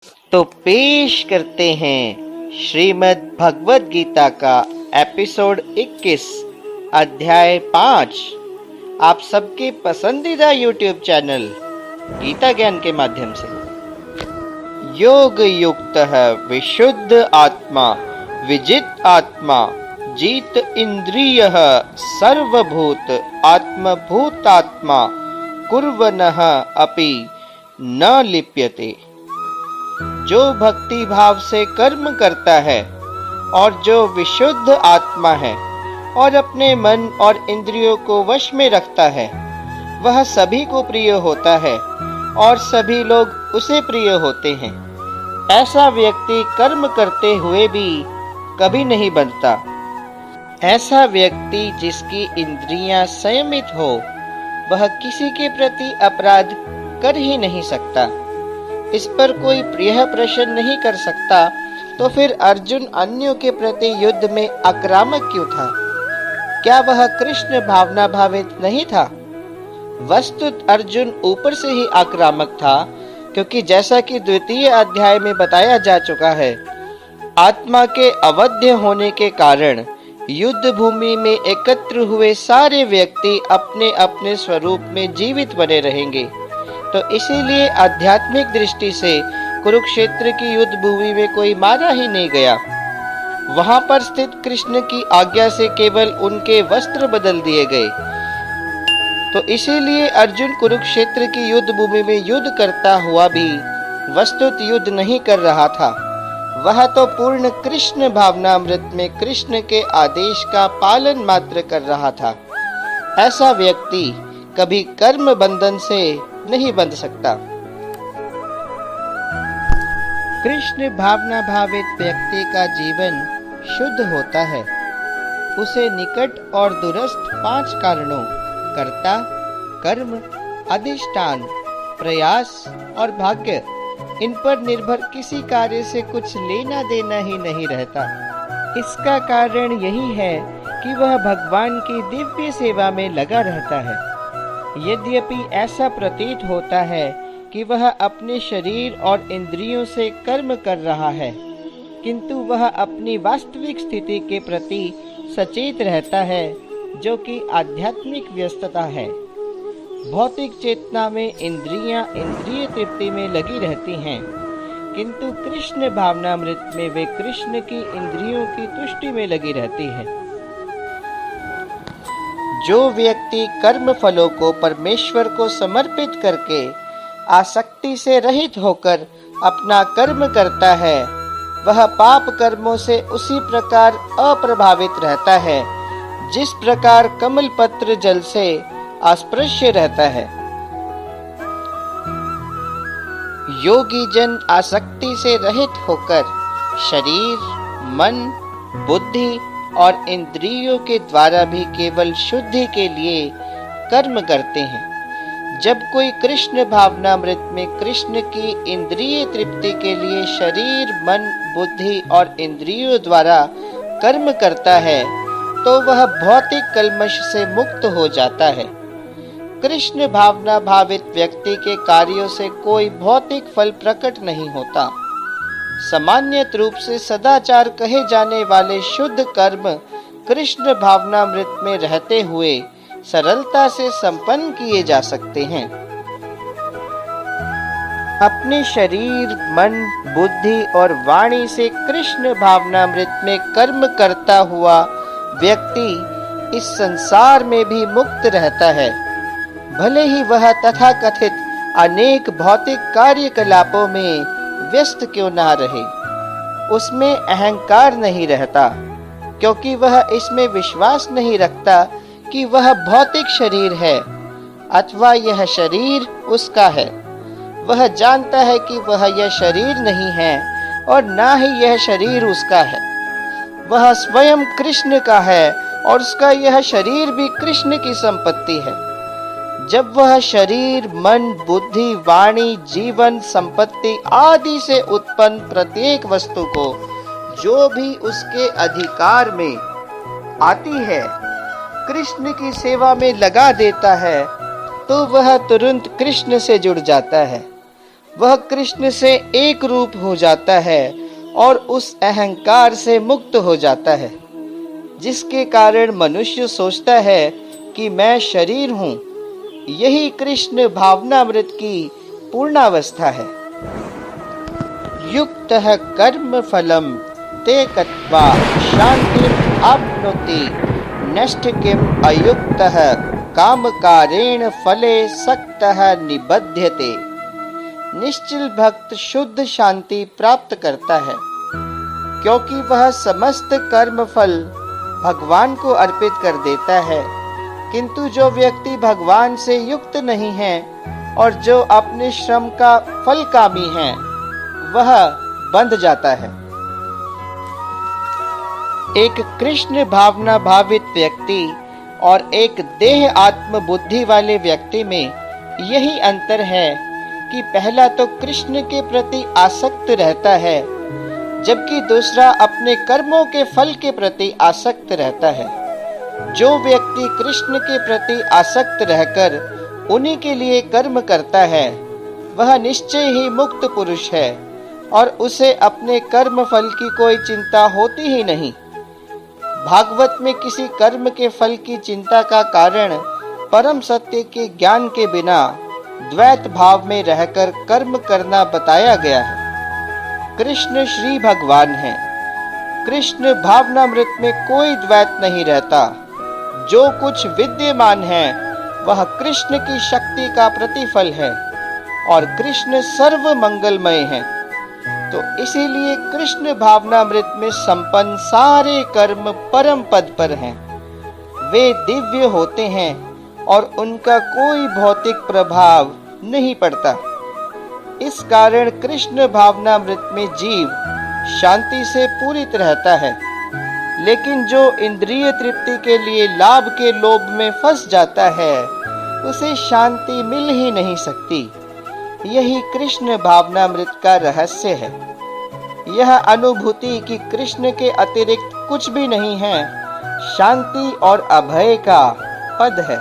तो पेश करते हैं श्रीमद् भगवद गीता का एपिसोड 21 अध्याय 5 आप सबके पसंदीदा यूट्यूब चैनल गीता ज्ञान के माध्यम से। योग युक्तः विशुद्ध आत्मा विजित आत्मा जीत इंद्रियः सर्वभूत आत्मभूतात्मा कुर्वनः अपि न लिप्यते। जो भक्ति भाव से कर्म करता है और जो विशुद्ध आत्मा है और अपने मन और इंद्रियों को वश में रखता है, वह सभी को प्रिय होता है और सभी लोग उसे प्रिय होते हैं। ऐसा व्यक्ति कर्म करते हुए भी कभी नहीं बनता। ऐसा व्यक्ति जिसकी इंद्रियां संयमित हो, वह किसी के प्रति अपराध कर ही नहीं सकता। इस पर कोई प्रिय प्रश्न नहीं कर सकता, तो फिर अर्जुन अन्यों के प्रति युद्ध में आक्रामक क्यों था? क्या वह कृष्ण भावना भावित नहीं था? वस्तुत अर्जुन ऊपर से ही आक्रामक था, क्योंकि जैसा कि द्वितीय अध्याय में बताया जा चुका है, आत्मा के अवध्य होने के कारण युद्ध भूमि में एकत्र हुए सारे व्यक्ति अपने अपने स्वरूप में जीवित बने रहेंगे। तो इसीलिए आध्यात्मिक दृष्टि से कुरुक्षेत्र की युद्ध भूमि में कोई मारा ही नहीं गया। वहां पर स्थित कृष्ण की आज्ञा से केवल उनके वस्त्र बदल दिए गए। तो इसीलिए अर्जुन कुरुक्षेत्र की युद्ध भूमि में युद्ध करता हुआ भी वस्तुत युद्ध नहीं कर रहा था। वह तो पूर्ण कृष्ण भावनामृत में कृष्ण के आदेश का पालन मात्र कर रहा था। ऐसा व्यक्ति कभी कर्म बंधन से नहीं बंध सकता। कृष्ण भावना भावित व्यक्ति का जीवन शुद्ध होता है। उसे निकट और दूरस्थ 5 कारणों कर्ता, कर्म, अधिष्ठान, प्रयास और भाग्य, इन पर निर्भर किसी कार्य से कुछ लेना देना ही नहीं रहता। इसका कारण यही है कि वह भगवान की दिव्य सेवा में लगा रहता है। यद्यपि ऐसा प्रतीत होता है कि वह अपने शरीर और इंद्रियों से कर्म कर रहा है, किंतु वह अपनी वास्तविक स्थिति के प्रति सचेत रहता है, जो कि आध्यात्मिक व्यस्तता है। भौतिक चेतना में इंद्रियां इंद्रिय तृप्ति में लगी रहती हैं, किंतु कृष्ण भावनामृत में वे कृष्ण की इंद्रियों की तुष्टि में लगी रहती है। जो व्यक्ति कर्म फलों को परमेश्वर को समर्पित करके आसक्ति से रहित होकर अपना कर्म करता है, वह पाप कर्मों से उसी प्रकार अप्रभावित रहता है जिस प्रकार कमल पत्र जल से अस्पृश्य रहता है। योगी जन आसक्ति से रहित होकर शरीर, मन, बुद्धि और इंद्रियों के द्वारा भी केवल शुद्धि के लिए कर्म करते हैं। जब कोई कृष्ण भावनामृत में कृष्ण की इंद्रिय तृप्ति के लिए शरीर, मन, बुद्धि और इंद्रियों द्वारा कर्म करता है, तो वह भौतिक कल्मश से मुक्त हो जाता है। कृष्ण भावना भावित व्यक्ति के कार्यों से कोई भौतिक फल प्रकट नहीं होता। सामान्य रूप से सदाचार कहे जाने वाले शुद्ध कर्म कृष्ण भावनामृत में रहते हुए सरलता से संपन्न किए जा सकते हैं। अपने शरीर, मन, बुद्धि और वाणी से कृष्ण भावनामृत में कर्म करता हुआ व्यक्ति इस संसार में भी मुक्त रहता है। भले ही वह तथाकथित अनेक भौतिक कार्यकलापों में व्यस्त क्यों ना रहे, उसमें अहंकार नहीं रहता, क्योंकि वह इसमें विश्वास नहीं रखता कि वह भौतिक शरीर है अथवा यह शरीर उसका है। वह जानता है कि वह यह शरीर नहीं है और ना ही यह शरीर उसका है। वह स्वयं कृष्ण का है और उसका यह शरीर भी कृष्ण की संपत्ति है। जब वह शरीर, मन, बुद्धि, वाणी, जीवन, संपत्ति आदि से उत्पन्न प्रत्येक वस्तु को जो भी उसके अधिकार में आती है कृष्ण की सेवा में लगा देता है, तो वह तुरंत कृष्ण से जुड़ जाता है। वह कृष्ण से एक रूप हो जाता है और उस अहंकार से मुक्त हो जाता है, जिसके कारण मनुष्य सोचता है कि मैं शरीर हूँ। यही कृष्ण भावनामृत की पूर्णावस्था है। युक्तः कर्म फलम ते कत्वा शांतिम आप्नोति नष्ट किम अयुक्तः कामकारेण फले सक्तः निबध्यते। निश्चल भक्त शुद्ध शांति प्राप्त करता है, क्योंकि वह समस्त कर्म फल भगवान को अर्पित कर देता है। किंतु जो व्यक्ति भगवान से युक्त नहीं है और जो अपने श्रम का फलकामी है, वह बंध जाता है। एक कृष्ण भावना भावित व्यक्ति और एक देह आत्म बुद्धि वाले व्यक्ति में यही अंतर है कि पहला तो कृष्ण के प्रति आसक्त रहता है, जबकि दूसरा अपने कर्मों के फल के प्रति आसक्त रहता है। जो व्यक्ति कृष्ण के प्रति आसक्त रहकर उन्हीं के लिए कर्म करता है, वह निश्चय ही मुक्त पुरुष है और उसे अपने कर्म फल की कोई चिंता होती ही नहीं। भागवत में किसी कर्म के फल की चिंता का कारण परम सत्य के ज्ञान के बिना द्वैत भाव में रहकर कर्म करना बताया गया है। कृष्ण श्री भगवान हैं। कृष्ण भावनामृत में कोई द्वैत नहीं रहता। जो कुछ विद्यमान है वह कृष्ण की शक्ति का प्रतिफल है और कृष्ण सर्व मंगलमय है। तो इसीलिए कृष्ण भावनामृत में संपन्न सारे कर्म परम पद पर हैं। वे दिव्य होते हैं और उनका कोई भौतिक प्रभाव नहीं पड़ता। इस कारण कृष्ण भावनामृत में जीव शांति से पूरित रहता है। लेकिन जो इंद्रिय तृप्ति के लिए लाभ के लोभ में फंस जाता है, उसे शांति मिल ही नहीं सकती। यही कृष्ण भावनामृत का रहस्य है। यह अनुभूति कि कृष्ण के अतिरिक्त कुछ भी नहीं है, शांति और अभय का पद है।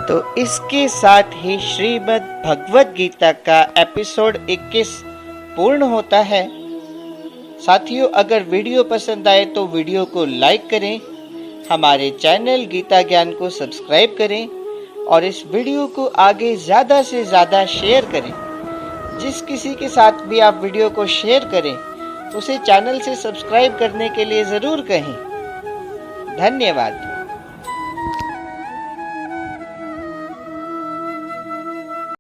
तो इसके साथ ही श्रीमद् भगवद गीता का एपिसोड 21 पूर्ण होता है। साथियों, अगर वीडियो पसंद आए तो वीडियो को लाइक करें, हमारे चैनल गीता ज्ञान को सब्सक्राइब करें और इस वीडियो को आगे ज़्यादा से ज़्यादा शेयर करें। जिस किसी के साथ भी आप वीडियो को शेयर करें, उसे चैनल से सब्सक्राइब करने के लिए ज़रूर कहें। धन्यवाद।